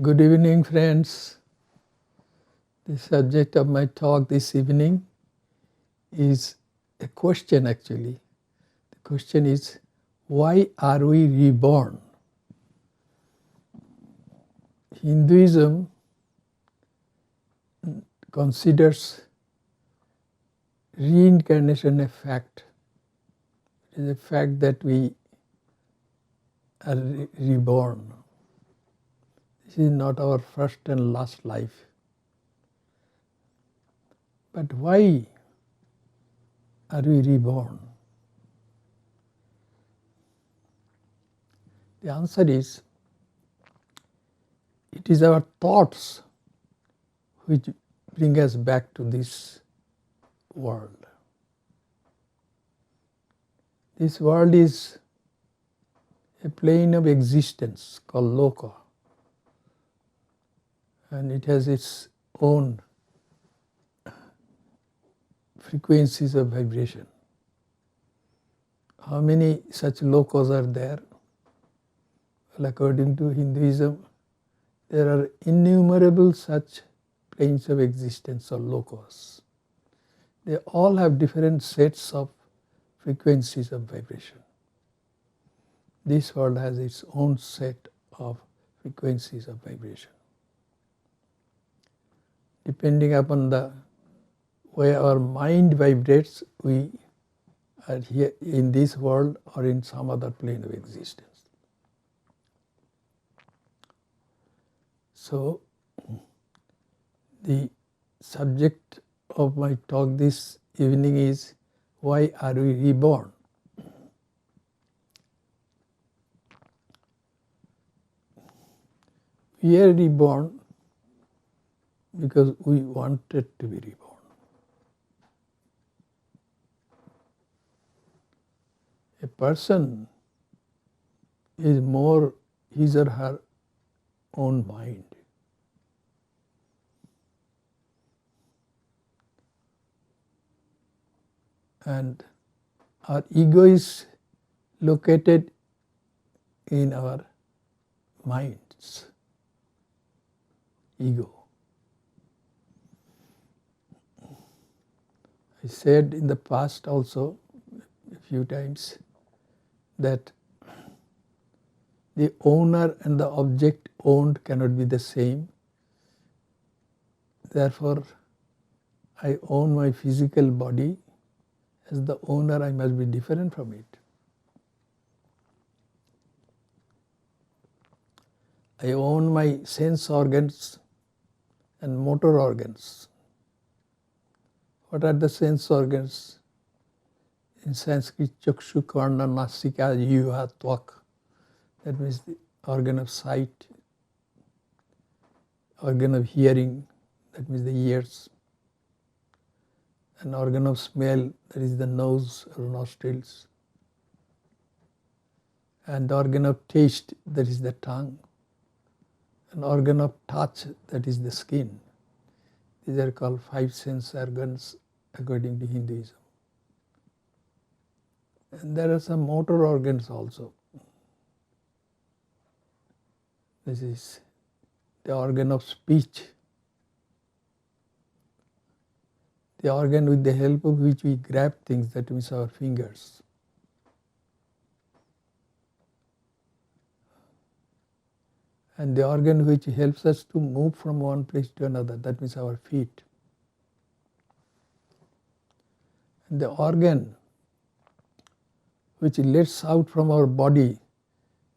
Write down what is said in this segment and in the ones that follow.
Good evening, friends. The subject of my talk this evening is a question actually. The question is, why are we reborn? Hinduism considers reincarnation a fact. It is a fact that we are reborn. This is not our first and last life. But why are we reborn? The answer is, it is our thoughts which bring us back to this world. This world is a plane of existence called loka, and it has its own frequencies of vibration. How many such lokas are there? Well, according to Hinduism, there are innumerable such planes of existence or lokas. They all have different sets of frequencies of vibration. This world has its own set of frequencies of vibration. Depending upon the way our mind vibrates, we are here in this world or in some other plane of existence. So, the subject of my talk this evening is, why are we reborn? We are reborn because we wanted to be reborn. A person is more his or her own mind. And our ego is located in our minds. Ego. I said in the past also a few times that the owner and the object owned cannot be the same. Therefore, I own my physical body. As the owner, I must be different from it. I own my sense organs and motor organs. What are the sense organs? In Sanskrit, chakshu, karna, nasika, jiva, tvak. That means the organ of sight, organ of hearing, that means the ears, an organ of smell, that is the nose or nostrils, and organ of taste, that is the tongue, an organ of touch, that is the skin. These are called five sense organs according to Hinduism. And there are some motor organs also. This is the organ of speech, the organ with the help of which we grab things, that means our fingers. And the organ which helps us to move from one place to another, that means our feet. And the organ which lets out from our body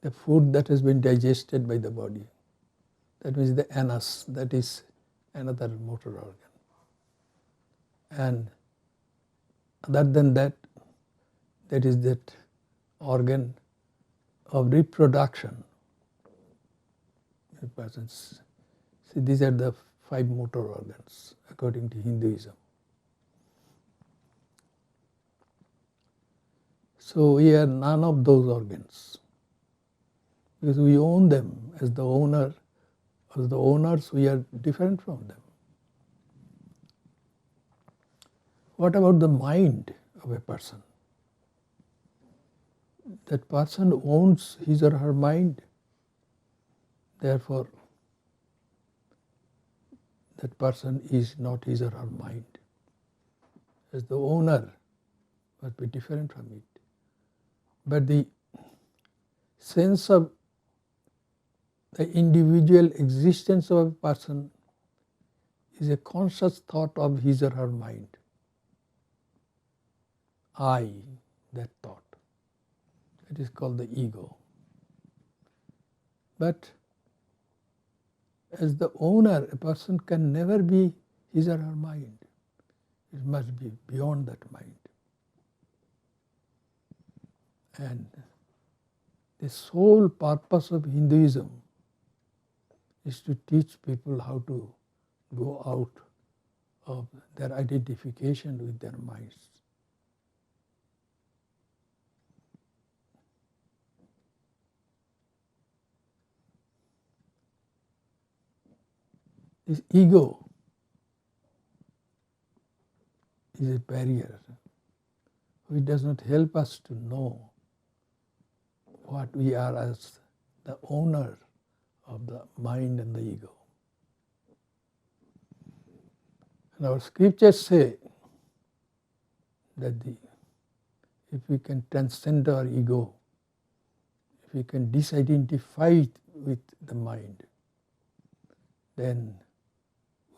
the food that has been digested by the body, that means the anus, that is another motor organ. And other than that, that is that organ of reproduction. See, these are the five motor organs according to Hinduism. So we are none of those organs because we own them. As the owner, as the owners, we are different from them. What about the mind of a person? That person owns his or her mind. Therefore, that person is not his or her mind. As the owner must be different from it. But the sense of the individual existence of a person is a conscious thought of his or her mind. I, that thought. It is called the ego. But as the owner, a person can never be his or her mind. It must be beyond that mind. And the sole purpose of Hinduism is to teach people how to go out of their identification with their minds. This ego is a barrier which does not help us to know what we are as the owner of the mind and the ego. And our scriptures say that if we can transcend our ego, if we can disidentify it with the mind, then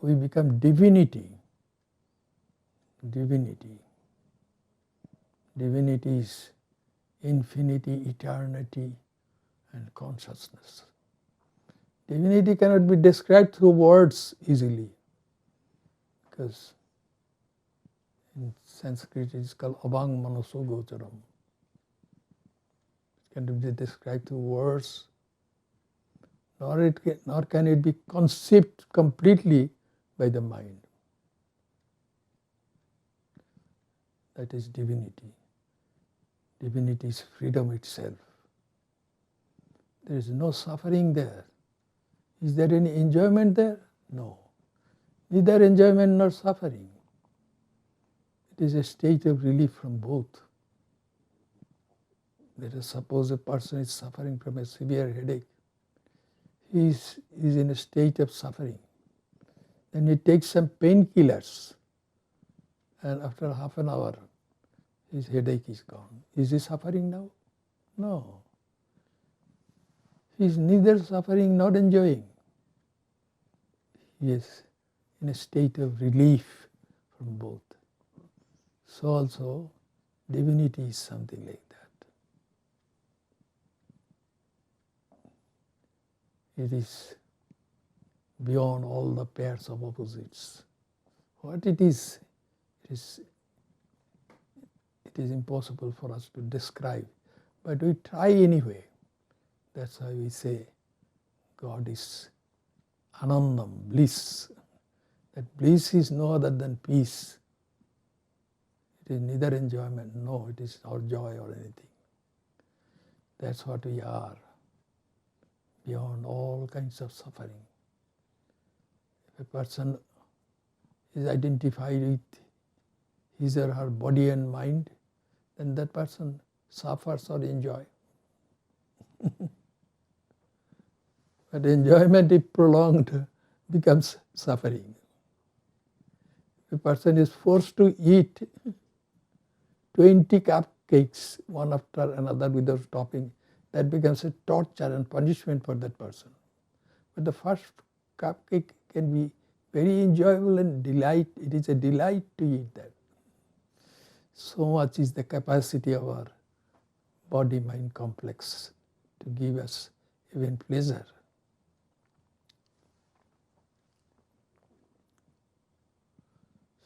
we become divinity. Divinity. Divinity is infinity, eternity, and consciousness. Divinity cannot be described through words easily, because in Sanskrit it is called abhang manaso gocharam. It cannot be described through words, nor can it be conceived completely by the mind. That is divinity. Divinity is freedom itself. There is no suffering there. Is there any enjoyment there? No. Neither enjoyment nor suffering. It is a state of relief from both. Let us suppose a person is suffering from a severe headache. He is in a state of suffering. Then he takes some painkillers, and after half an hour, his headache is gone. Is he suffering now? No. He is neither suffering nor enjoying. He is in a state of relief from both. So also, divinity is something like that. It is beyond all the pairs of opposites. What it is impossible for us to describe, but we try anyway. That's why we say God is anandam, bliss. That bliss is no other than peace. It is neither enjoyment, no, it is not joy or anything. That's what we are, beyond all kinds of suffering. If a person is identified with his or her body and mind, then that person suffers or enjoys. But enjoyment, if prolonged, becomes suffering. If a person is forced to eat 20 cupcakes, one after another without stopping, that becomes a torture and punishment for that person. But the first cupcake can be very enjoyable and delight. It is a delight to eat that. So much is the capacity of our body-mind complex to give us even pleasure.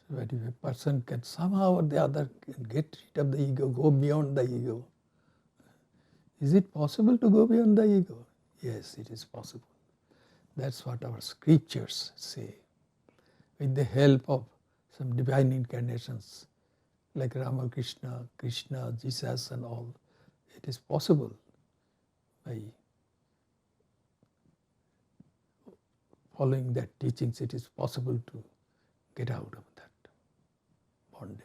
So that if a person can somehow or the other get rid of the ego, go beyond the ego. Is it possible to go beyond the ego? Yes, it is possible. That's what our scriptures say. With the help of some divine incarnations like Ramakrishna, Krishna, Jesus and all, it is possible by following their teachings, it is possible to get out of that bondage.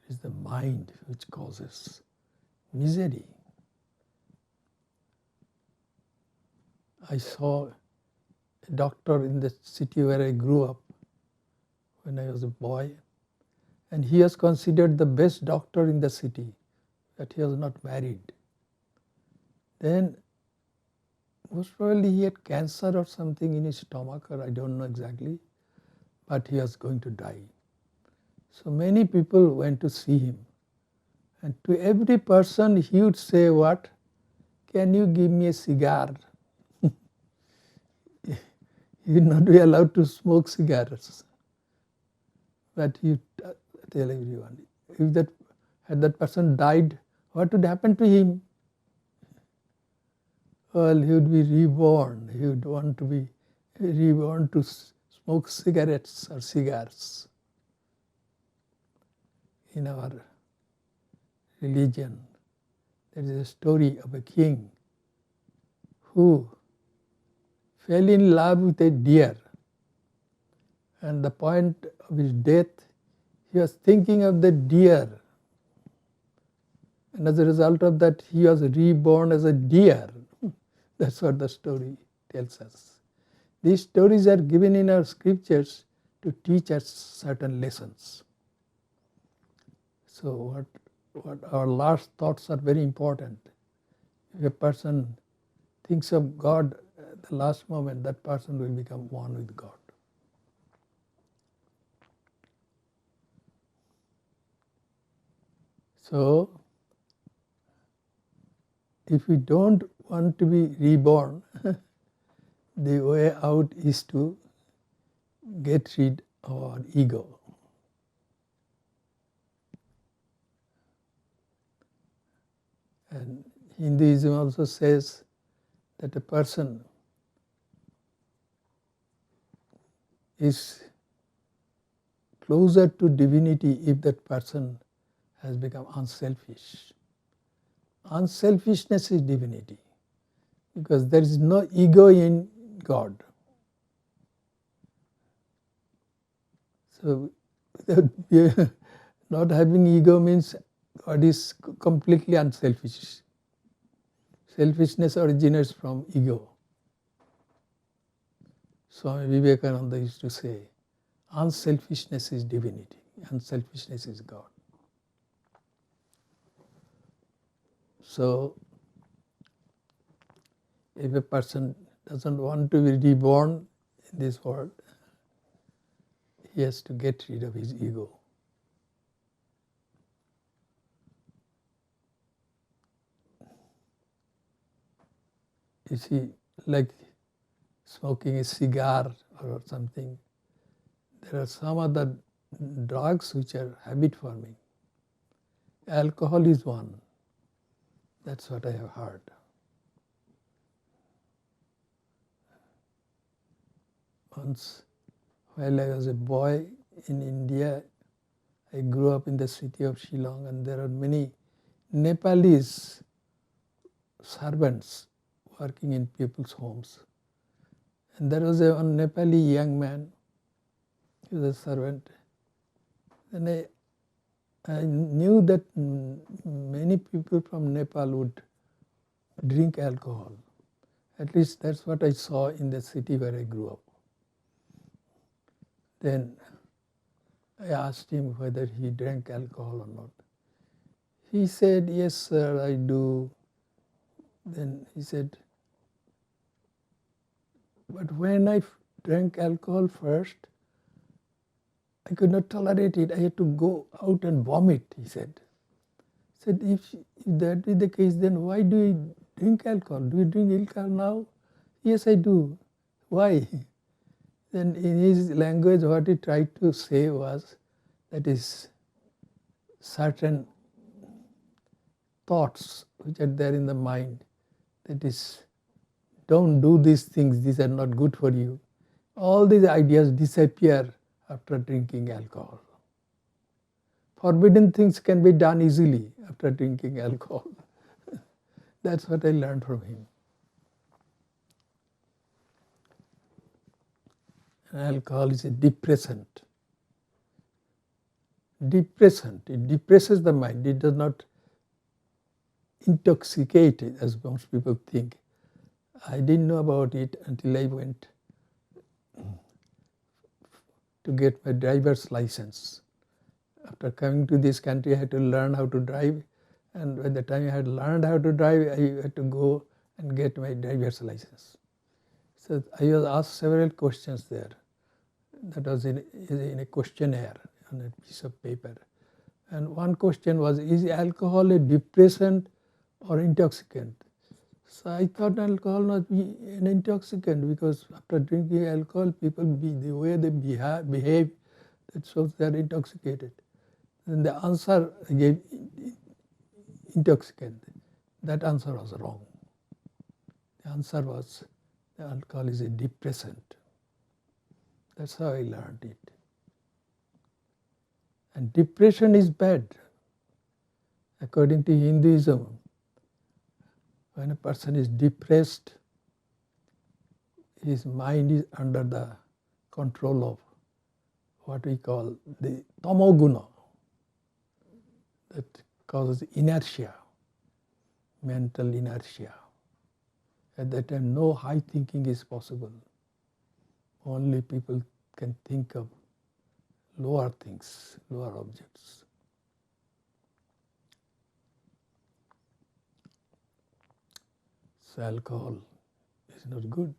It is the mind which causes misery. I saw a doctor in the city where I grew up when I was a boy, and he was considered the best doctor in the city, but he was not married. Then most probably he had cancer or something in his stomach, or I don't know exactly, but he was going to die. So many people went to see him, and to every person he would say, what? Can you give me a cigar? He would not be allowed to smoke cigarettes. But he would tell everyone. Had that person died, what would happen to him? Well, he would be reborn. He would want to be reborn to smoke cigarettes or cigars. In our religion, there is a story of a king who fell in love with a deer, and the point of his death, he was thinking of the deer, and as a result of that he was reborn as a deer. That's what the story tells us. These stories are given in our scriptures to teach us certain lessons. So what our last thoughts are very important. If a person thinks of God at the last moment, that person will become one with God. So, if we don't want to be reborn, the way out is to get rid of our ego. And Hinduism also says that a person is closer to divinity if that person has become unselfish. Unselfishness is divinity, because there is no ego in God. So not having ego means God is completely unselfish. Selfishness originates from ego. Swami Vivekananda used to say, unselfishness is divinity, unselfishness is God. So, if a person doesn't want to be reborn in this world, he has to get rid of his ego. You see, like smoking a cigar or something, there are some other drugs which are habit forming. Alcohol is one. That's what I have heard. Once, while I was a boy in India, I grew up in the city of Shillong, and there are many Nepalese servants working in people's homes. And there was one Nepali young man, he was a servant. And I knew that many people from Nepal would drink alcohol. At least that's what I saw in the city where I grew up. Then I asked him whether he drank alcohol or not. He said, yes sir, I do. Then he said, but when I drank alcohol first, I could not tolerate it. I had to go out and vomit, he said. He said, if that is the case, then why do you drink alcohol? Do you drink alcohol now? Yes, I do. Why? Then in his language, what he tried to say was, that is certain thoughts which are there in the mind, that is, don't do these things, these are not good for you. All these ideas disappear after drinking alcohol. Forbidden things can be done easily after drinking alcohol. That's what I learned from him. Alcohol is a depressant. It depresses the mind. It does not intoxicate, as most people think. I didn't know about it until I went to get my driver's license. After coming to this country, I had to learn how to drive, and by the time I had learned how to drive, I had to go and get my driver's license. So I was asked several questions there. That was in a questionnaire on a piece of paper. And one question was, is alcohol a depressant or intoxicant? So I thought alcohol must be an intoxicant, because after drinking alcohol, people the way they behave, that shows they are intoxicated. And the answer I gave, intoxicant. That answer was wrong. The answer was, the alcohol is a depressant. That's how I learned it. And depression is bad. According to Hinduism, when a person is depressed, his mind is under the control of what we call the tamoguna, that causes inertia, mental inertia. At that time, no high thinking is possible. Only people can think of lower things, lower objects. So alcohol is not good.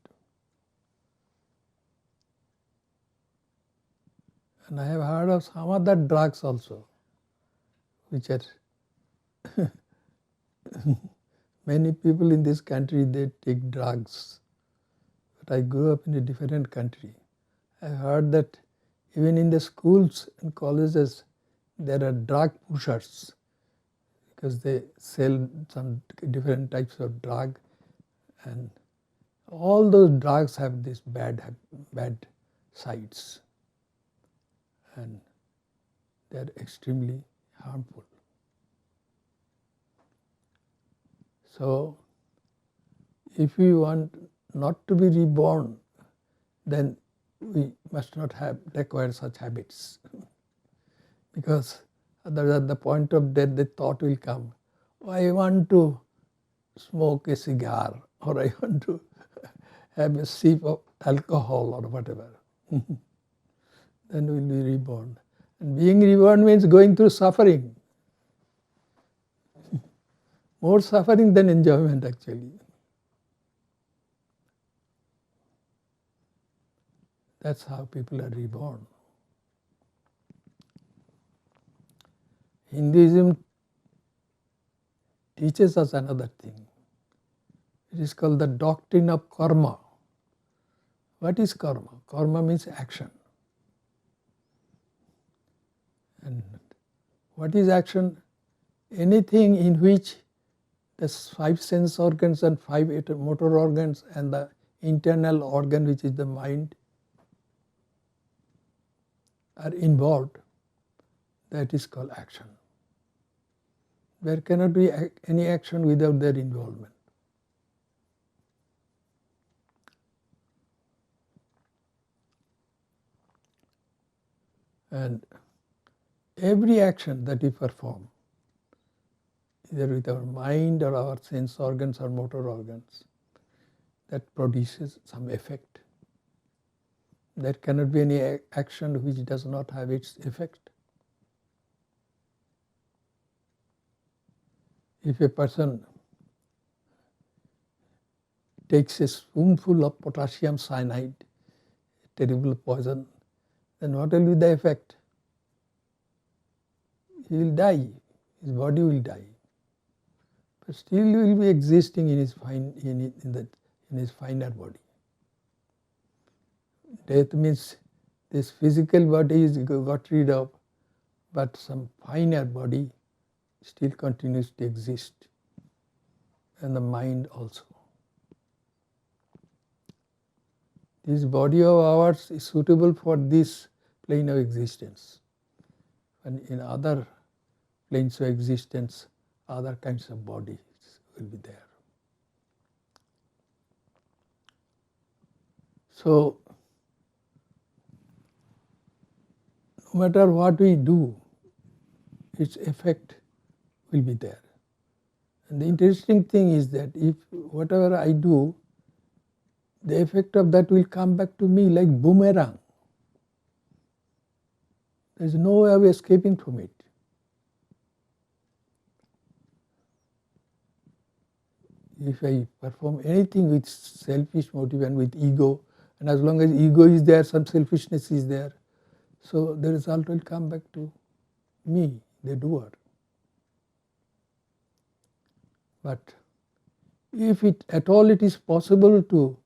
And I have heard of some other drugs also, which are many people in this country, they take drugs. But I grew up in a different country. I heard that even in the schools and colleges, there are drug pushers, because they sell some different types of drug, and all those drugs have these bad sides, and they are extremely harmful. So, if we want not to be reborn, then we must not acquire such habits, because otherwise at the point of death the thought will come, oh, I want to smoke a cigar, or I want to have a sip of alcohol or whatever. Then we will be reborn. And being reborn means going through suffering. More suffering than enjoyment, actually. That's how people are reborn. Hinduism teaches us another thing. It is called the doctrine of karma. What is karma? Karma means action. And what is action? Anything in which the 5 sense organs and 5 motor organs and the internal organ, which is the mind, are involved, that is called action. There cannot be any action without their involvement. And every action that we perform, either with our mind or our sense organs or motor organs, that produces some effect. There cannot be any action which does not have its effect. If a person takes a spoonful of potassium cyanide, a terrible poison, then what will be the effect? He will die, his body will die. But still he will be existing in his finer body. Death means this physical body is got rid of, but some finer body still continues to exist, and the mind also. This body of ours is suitable for this plane of existence, and in other planes of existence, other kinds of bodies will be there. So, no matter what we do, its effect will be there. And the interesting thing is that if whatever I do, the effect of that will come back to me like boomerang. There is no way of escaping from it. If I perform anything with selfish motive and with ego, and as long as ego is there, some selfishness is there, so the result will come back to me, the doer. But if at all it is possible to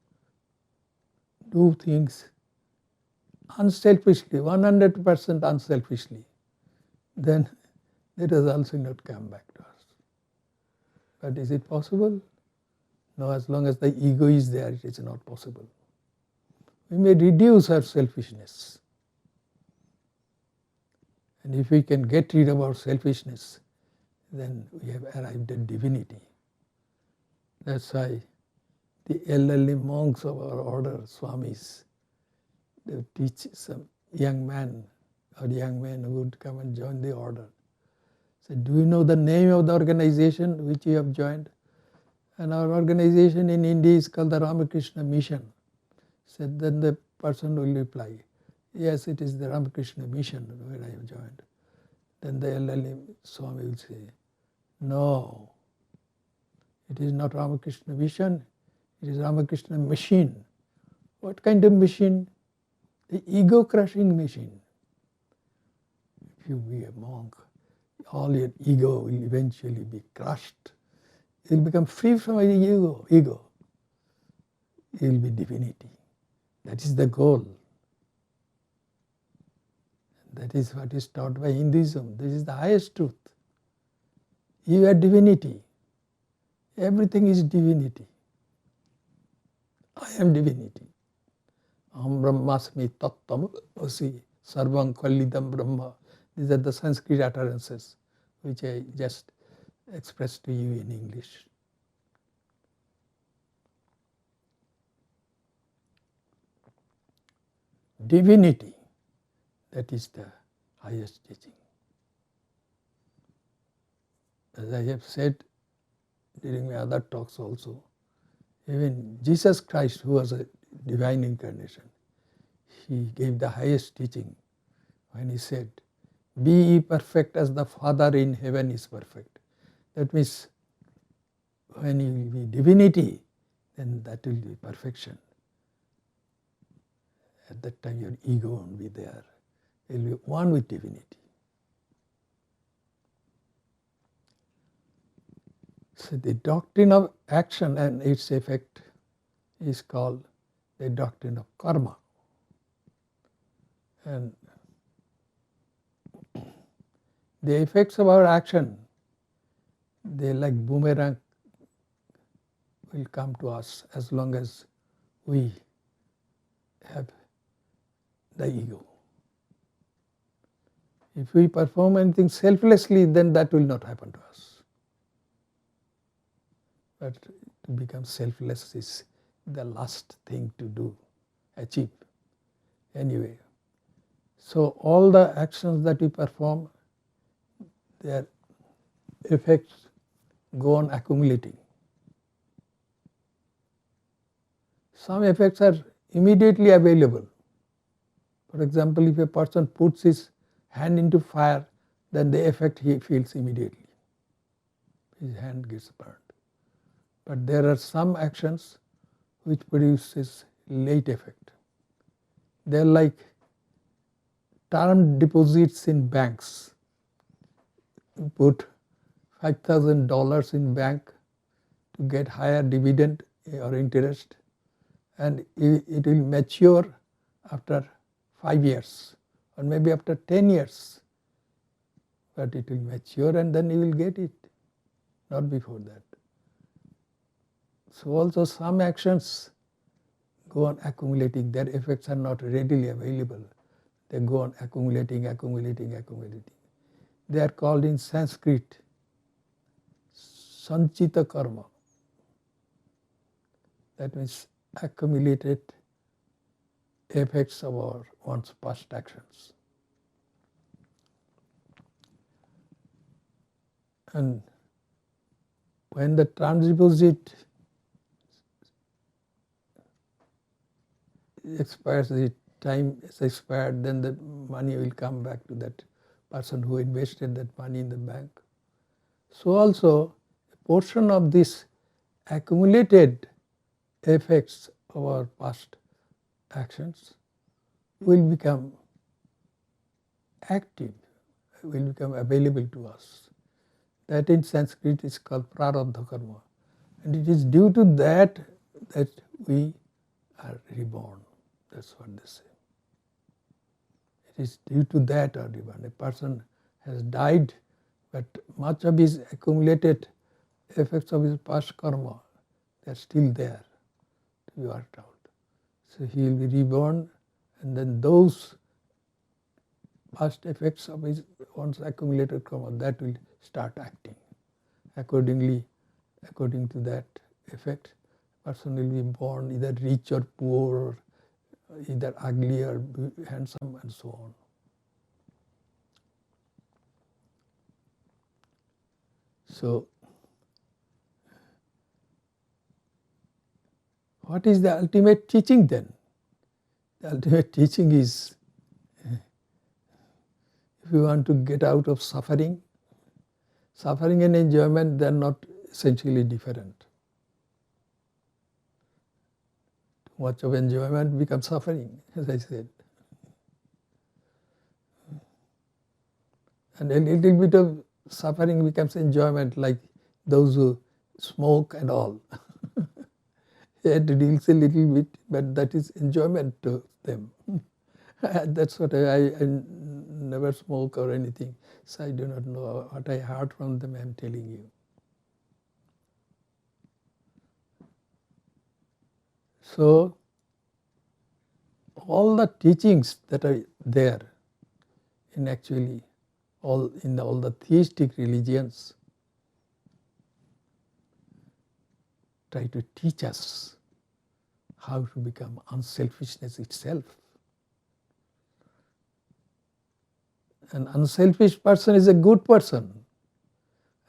do things unselfishly, 100% unselfishly, then the results will not come back to us. But is it possible? No, as long as the ego is there, it is not possible. We may reduce our selfishness. And if we can get rid of our selfishness, then we have arrived at divinity. That's why the elderly monks of our order, Swamis, they teach some young man or young men who would come and join the order. So, do you know the name of the organization which you have joined? And our organization in India is called the Ramakrishna Mission. So then the person will reply, yes, it is the Ramakrishna Mission where I have joined. Then the elderly Swami will say, no, it is not Ramakrishna Mission, it is Ramakrishna Machine. What kind of machine? The ego-crushing machine. If you be a monk, all your ego will eventually be crushed. You will become free from your ego. You will be divinity. That is the goal. That is what is taught by Hinduism. This is the highest truth. You are divinity. Everything is divinity. I am divinity. Aham brahmasmi tattam asi sarvam kvalidam brahma. These are the Sanskrit utterances which I just expressed to you in English. Divinity, that is the highest teaching. As I have said during my other talks also, even Jesus Christ, who was a divine incarnation, he gave the highest teaching when he said, be ye perfect as the Father in heaven is perfect. That means when you will be divinity, then that will be perfection. At that time your ego won't be there. You will be one with divinity. So the doctrine of action and its effect is called the doctrine of karma. And the effects of our action, they like boomerang will come to us as long as we have the ego. If we perform anything selflessly, then that will not happen to us. But to become selfless is the last thing to do, achieve. Anyway, so all the actions that we perform, their effects go on accumulating. Some effects are immediately available. For example, if a person puts his hand into fire, then the effect he feels immediately. His hand gets burned. But there are some actions which produces late effect. They are like term deposits in banks. You put $5,000 in bank to get higher dividend or interest, and it will mature after 5 years or maybe after 10 years. But it will mature and then you will get it, not before that. So also some actions go on accumulating. Their effects are not readily available. They go on accumulating. They are called in Sanskrit sanchita karma. That means accumulated effects of our one's past actions. And when the term deposit expires, the time is expired, then the money will come back to that person who invested that money in the bank. So also a portion of this accumulated effects of our past actions will become active, will become available to us. That in Sanskrit is called prarabdha karma. And it is due to that that we are reborn. That's what they say. It is due to that are reborn. A person has died, but much of his accumulated effects of his past karma, they are still there to be worked out. So he will be reborn, and then those past effects of his once accumulated karma, that will start acting. Accordingly, according to that effect, person will be born either rich or poor, or either ugly or handsome, and so on. So, what is the ultimate teaching then? The ultimate teaching is, if you want to get out of suffering, suffering and enjoyment, they are not essentially different. Too much of enjoyment becomes suffering, as I said. And a little bit of suffering becomes enjoyment, like those who smoke and all. It deals a little bit, but that is enjoyment to them. That's what I never smoke or anything, so I do not know what I heard from them. I am telling you. So all the teachings that are there in actually all the theistic religions try to teach us how to become unselfishness itself. An unselfish person is a good person.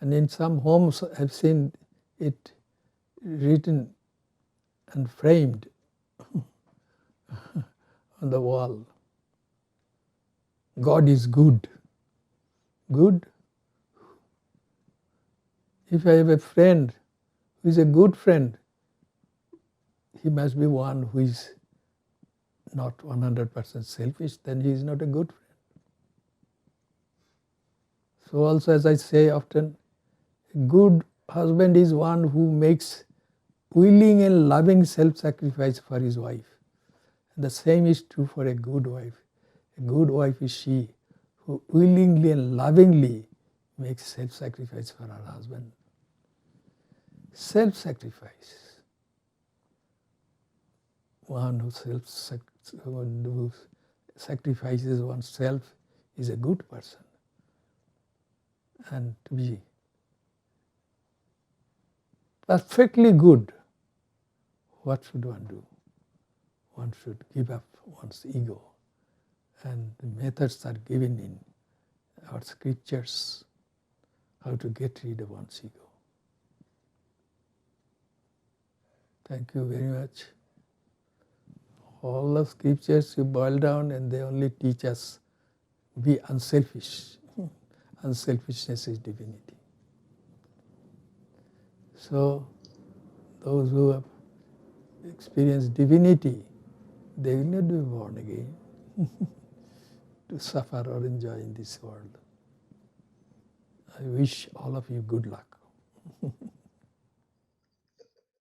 And in some homes I've seen it written and framed on the wall. God is good. Good? If I have a friend who is a good friend, he must be one who is not 100% selfish, then he is not a good friend. So also, as I say often, a good husband is one who makes willing and loving self-sacrifice for his wife. And the same is true for a good wife. A good wife is she who willingly and lovingly makes self-sacrifice for her husband. Self-sacrifice. One who sacrifices oneself is a good person. And to be perfectly good, what should one do? One should give up one's ego. And the methods are given in our scriptures, how to get rid of one's ego. Thank you very much. All the scriptures you boil down and they only teach us be unselfish. Unselfishness is divinity. So those who have experienced divinity, they will not be born again to suffer or enjoy in this world. I wish all of you good luck.